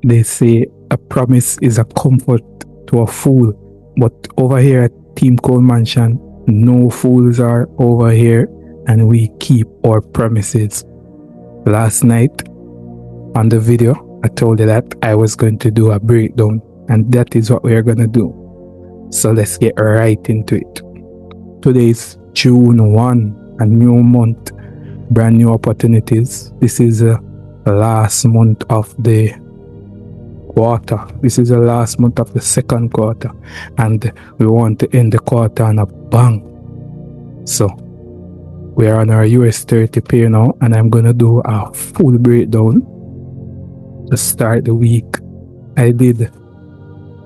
They say a promise is a comfort to a fool, but over here at Team Cole Mansion, no fools are over here, and we keep our promises. Last night on the video, I told you that I was going to do a breakdown, and that is what we are going to do. So let's get right into it. Today is June 1, a new month, brand new opportunities. This is the last month of the quarter. This is the last month of the second quarter, and we want to end the quarter on a bang. So we are on our US30 pair now, and I'm gonna do a full breakdown to start the week. I did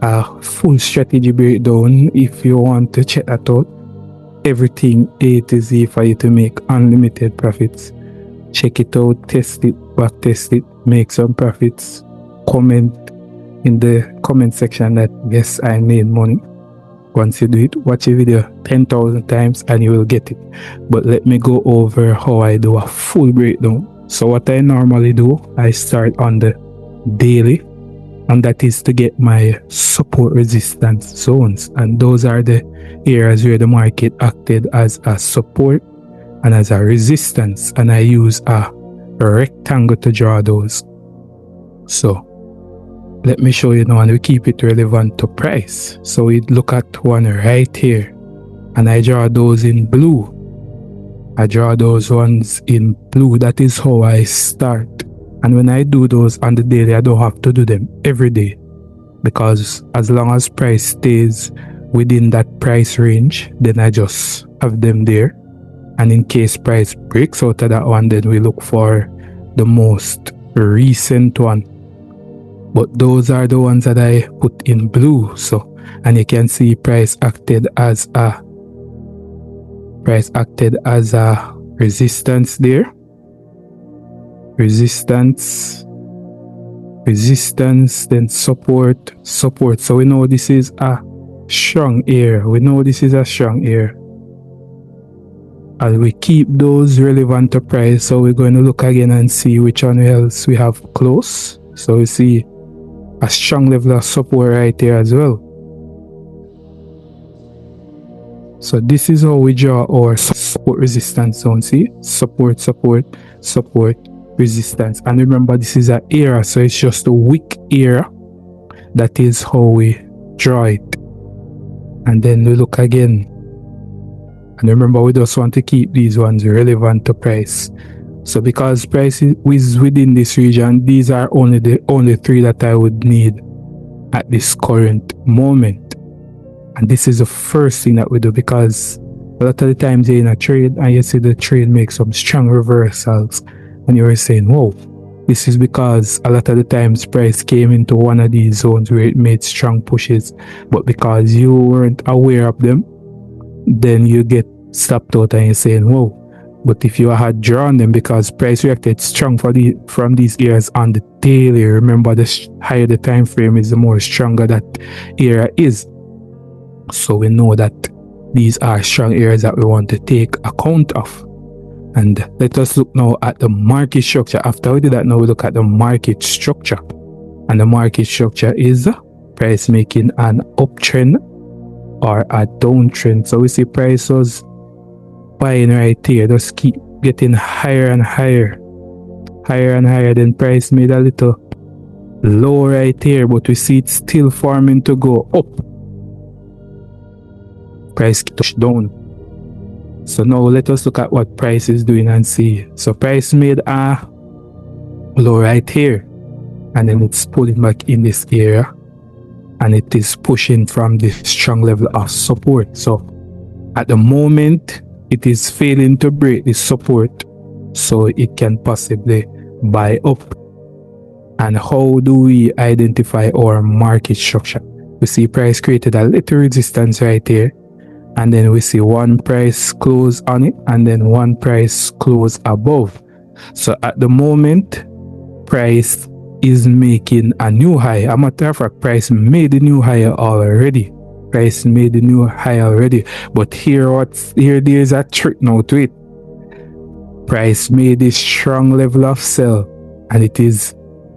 a full strategy breakdown. If you want to check that out, everything A to Z for you to make unlimited profits. Check it out, test it, back test it, make some profits. Comment in the comment section that yes, I made money. Once you do it, watch a video 10,000 times and you will get it. But let me go over how I do a full breakdown. So what I normally do, I start on the daily, and that is to get my support resistance zones, and those are the areas where the market acted as a support and as a resistance, and I use a rectangle to draw those. So let me show you now, and we keep it relevant to price. So we look at one right here, and I draw those in blue. I draw those ones in blue. That is how I start. And when I do those on the daily, I don't have to do them every day, because as long as price stays within that price range, then I just have them there. And in case price breaks out of that one, then we look for the most recent one. But those are the ones that I put in blue. So, and you can see price acted as a resistance there. Resistance, then support. So we know this is a strong area. And we keep those relevant to price. So we're going to look again and see which one else we have close. So we see a strong level of support right there as well. So this is how we draw our support resistance zone. See, support, resistance. And remember, this is an area, so it's just a weak area. That is how we draw it. And then we look again. And remember, we just want to keep these ones relevant to price. So because price is within this region, these are only the three that I would need at this current moment. And this is the first thing that we do, because a lot of the times you're in a trade and you see the trade make some strong reversals, and you're saying, whoa, this is because a lot of the times price came into one of these zones where it made strong pushes, but because you weren't aware of them, then you get stopped out and you're saying, whoa. But if you had drawn them, because price reacted strong from these areas on the daily, remember, the higher the time frame is, the more stronger that area is. So we know that these are strong areas that we want to take account of. And let us look now at the market structure. After we do that, now we look at the market structure. And the market structure is price making an uptrend or a downtrend. So we see price was buying right here, just keep getting higher and higher. Then price made a little low right here, but we see it still forming to go up. Price touched down. So now let us look at what price is doing and see. So price made a low right here, and then it's pulling back in this area, and it is pushing from this strong level of support. So at the moment, it is failing to break this support, so it can possibly buy up. And how do we identify our market structure? We see price created a little resistance right here, and then we see one price close on it, and then one price close above. So at the moment, price is making a new high. As a matter of fact, price made a new high already. But here there's a trick now to it. Price made a strong level of sell, and it is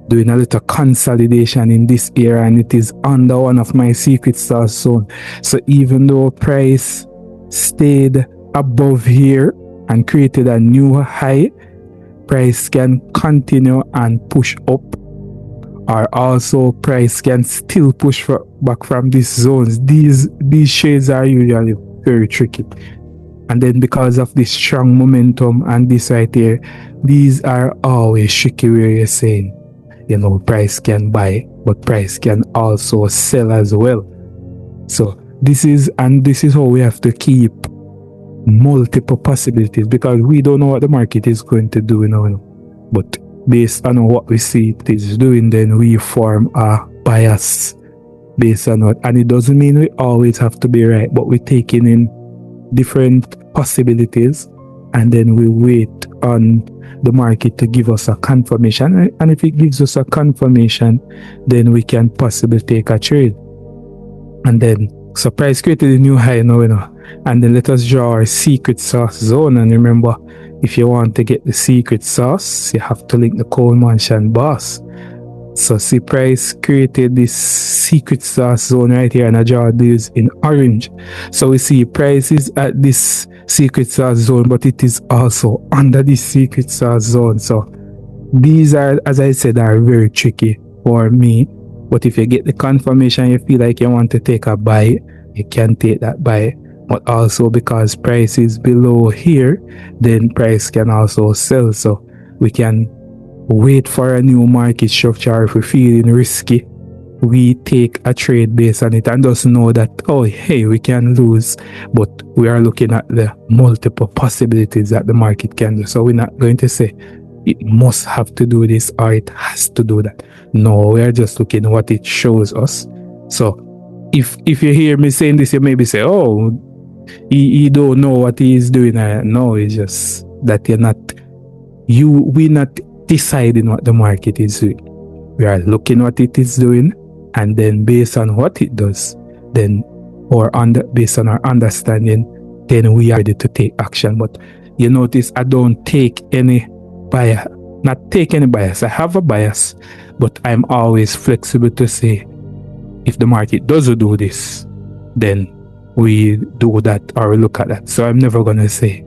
doing a little consolidation in this area, and it is under one of my secret sauce zone. So even though price stayed above here and created a new high, price can continue and push up, or also price can still push back from these zones. These shades are usually very tricky. And then because of this strong momentum and this right here, these are always tricky where you're saying, price can buy, but price can also sell as well. So this is how we have to keep multiple possibilities, because we don't know what the market is going to do, but based on what we see it is doing, then we form a bias based on what, and it doesn't mean we always have to be right, but we're taking in different possibilities, and then we wait on the market to give us a confirmation, and if it gives us a confirmation, then we can possibly take a trade. And then so price created a new high now, and then let us draw our secret sauce zone. And remember, if you want to get the secret sauce, you have to link the Coleman boss. So see, price created this secret sauce zone right here, and I draw this in orange. So we see price is at this secret sauce zone, but it is also under this secret sauce zone. So these are, as I said, are very tricky for me. But if you get the confirmation, you feel like you want to take a buy, you can take that buy. But also because price is below here, then price can also sell. So we can wait for a new market structure. If we're feeling risky, we take a trade based on it and just know that, oh, hey, we can lose, but we are looking at the multiple possibilities that the market can do. So we're not going to say it must have to do this or it has to do that. No, we are just looking at what it shows us. So if you hear me saying this, you maybe say, oh, he don't know what he is doing. No, it's just that we're not deciding what the market is doing. We are looking what it is doing, and then based on what it does, then based on our understanding, then we are ready to take action. But you notice I don't take any bias, not take any bias. I have a bias, but I'm always flexible to say, if the market doesn't do this, then we do that or we look at that. So I'm never gonna say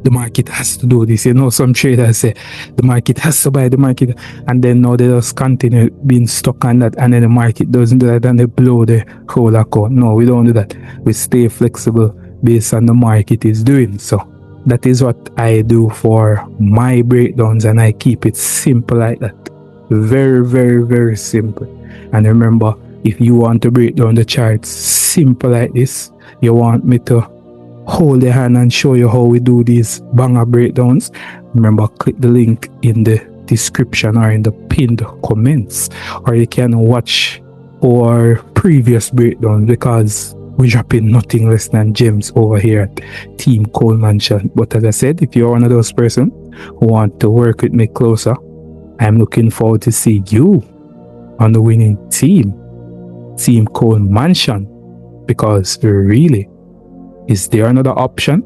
the market has to do this. Some traders say the market has to buy the market, and then now they just continue being stuck on that, and then the market doesn't do that and they blow the whole account. No, we don't do that. We stay flexible based on the market is doing. So that is what I do for my breakdowns, and I keep it simple like that. Very, very, very simple. And remember, if you want to break down the charts simple like this, you want me to hold your hand and show you how we do these banger breakdowns, remember, click the link in the description or in the pinned comments, or you can watch our previous breakdown, because we're dropping nothing less than gems over here at Team Coleman. But as I said, if you're one of those person who want to work with me closer, I'm looking forward to see you on the winning team, Team Coleman, because really, is there another option?